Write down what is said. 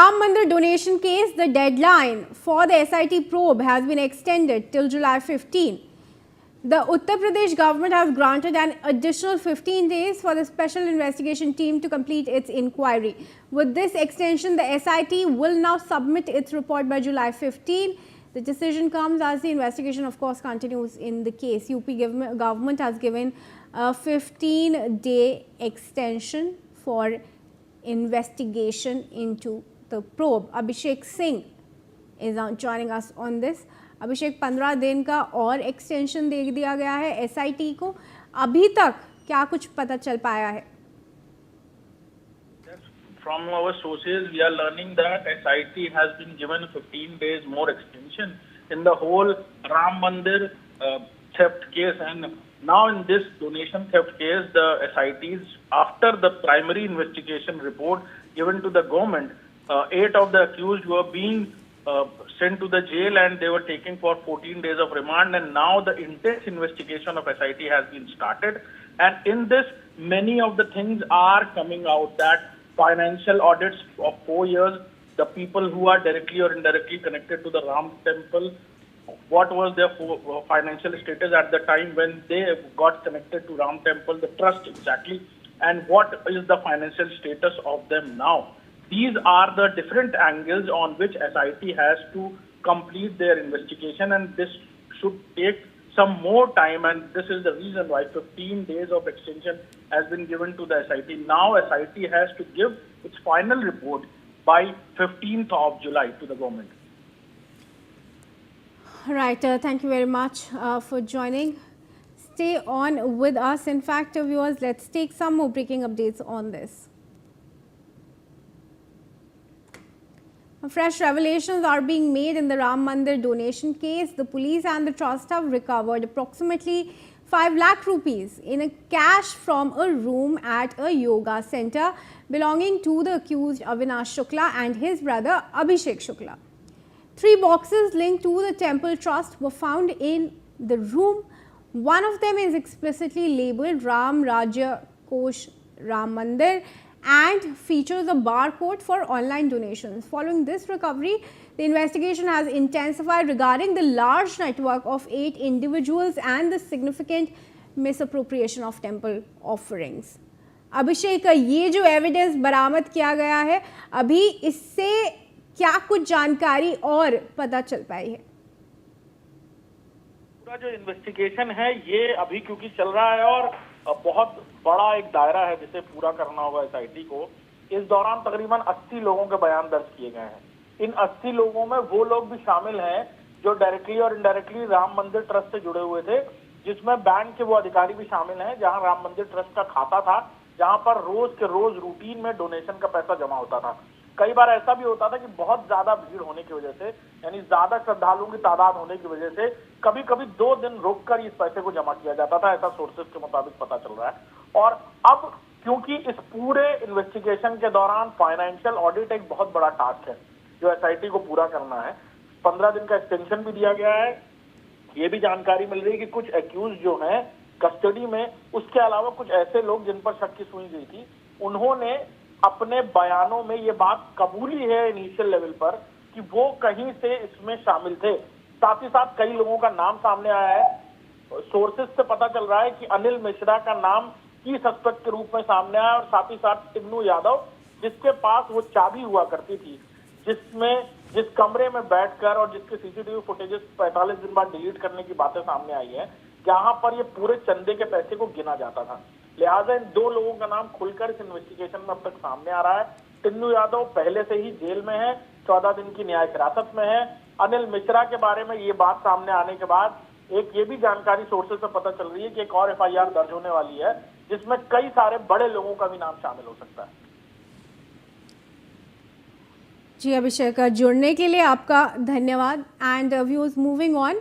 Ram Mandir donation case, the deadline for the SIT probe has been extended till July 15. The Uttar Pradesh government has granted an additional 15 days for the special investigation team to complete its inquiry. With this extension, the SIT will now submit its report by July 15. The decision comes as the investigation, of course, continues in the case. UP government has given a 15-day extension for investigation into the probe. Abhishek Singh is now joining us on this. अभिषेक 15 दिन का और extension दे दिया गया है SIT को. अभी तक क्या कुछ पता चल पाया है? From our sources, we are learning that SIT has been given 15 days more extension in the whole Ram Mandir theft case, and now in this donation theft case, the SITs, after the primary investigation report given to the government, 8 of the accused were being sent to the jail and they were taken for 14 days of remand, and now the intense investigation of SIT has been started, and in this many of the things are coming out, that financial audits of 4 years, the people who are directly or indirectly connected to the Ram temple, what was their financial status at the time when they got connected to Ram temple, the trust exactly, and what is the financial status of them now. These are the different angles on which SIT has to complete their investigation, and this should take some more time, and this is the reason why 15 days of extension has been given to the SIT. Now SIT has to give its final report by 15th of July to the government. Right, thank you very much for joining. Stay on with us. In fact, viewers, let's take some more breaking updates on this. Fresh revelations are being made in the Ram Mandir donation case. The police and the trust have recovered approximately 5 lakh rupees in a cash from a room at a yoga center belonging to the accused Avinash Shukla and his brother Abhishek Shukla. 3 boxes linked to the temple trust were found in the room. One of them is explicitly labeled Ram Rajya Kosh Ram Mandir and features a barcode for online donations. Following this recovery, the investigation has intensified regarding the large network of 8 individuals and the significant misappropriation of temple offerings. अभिषेक, ये जो evidence बरामद किया गया है, अभी इससे क्या कुछ जानकारी और पता चल पाई है? पूरा जो इन्वेस्टिगेशन है ये अभी क्योंकि चल रहा है और बहुत बड़ा एक दायरा है जिसे पूरा करना होगा एसआईटी को, इस दौरान तकरीबन 80 लोगों के बयान दर्ज किए गए हैं. इन 80 लोगों में वो लोग भी शामिल हैं जो डायरेक्टली और इनडायरेक्टली राम मंदिर ट्रस्ट से जुड़े हुए थे, जिसमें बैंक के वो अधिकारी भी शामिल हैं जहां राम मंदिर ट्रस्ट का खाता था, जहां पर रोज के रोज रूटीन में डोनेशन का पैसा जमा होता था. कई बार ऐसा भी होता था कि बहुत ज्यादा भीड़ होने की वजह से, यानी ज्यादा श्रद्धालुओं की तादाद होने की वजह से कभी कभी 2 दिन रोककर इस पैसे को जमा किया जाता था, ऐसा सोर्सेज के मुताबिक पता चल रहा है. और अब क्योंकि इस पूरे इन्वेस्टिगेशन के दौरान फाइनेंशियल ऑडिट एक बहुत बड़ा टास्क है जो एसआईटी को पूरा करना है, 15 दिन का एक्सटेंशन भी दिया गया है. ये भी जानकारी मिल रही है कि कुछ एक्यूज जो हैं कस्टडी में, उसके अलावा कुछ ऐसे लोग जिन पर शक की सुई गई थी, उन्होंने अपने बयानों में ये बात कबूली है इनिशियल लेवल पर कि वो कहीं से इसमें शामिल थे. साथ ही साथ कई लोगों का नाम सामने आया है. सोर्सेज से पता चल रहा है कि अनिल मिश्रा का नाम की सस्पेक्ट के रूप में सामने आया, और साथ ही साथ टिन्नू यादव, जिसके पास वो चाबी हुआ करती थी, जिस कमरे में बैठकर और जिसके सीसीटीवी फुटेजेस 45 दिन बाद डिलीट करने की बातें सामने आई है, जहां पर ये पूरे चंदे के पैसे को गिना जाता था. लिहाजा इन 2 लोगों का नाम खुलकर इस इन्वेस्टिगेशन में अब तक सामने आ रहा है. टिन्नू यादव पहले से ही जेल में है, 14 दिन की न्यायिक हिरासत में है. अनिल मिश्रा के बारे में ये बात सामने आने के बाद एक ये भी जानकारी सोर्सेज से पता चल रही है कि एक और एफआईआर दर्ज होने वाली है, जिसमें कई सारे बड़े लोगों का भी नाम शामिल हो सकता है. जी अभिषेक, जुड़ने के लिए आपका धन्यवाद. And viewers, moving on.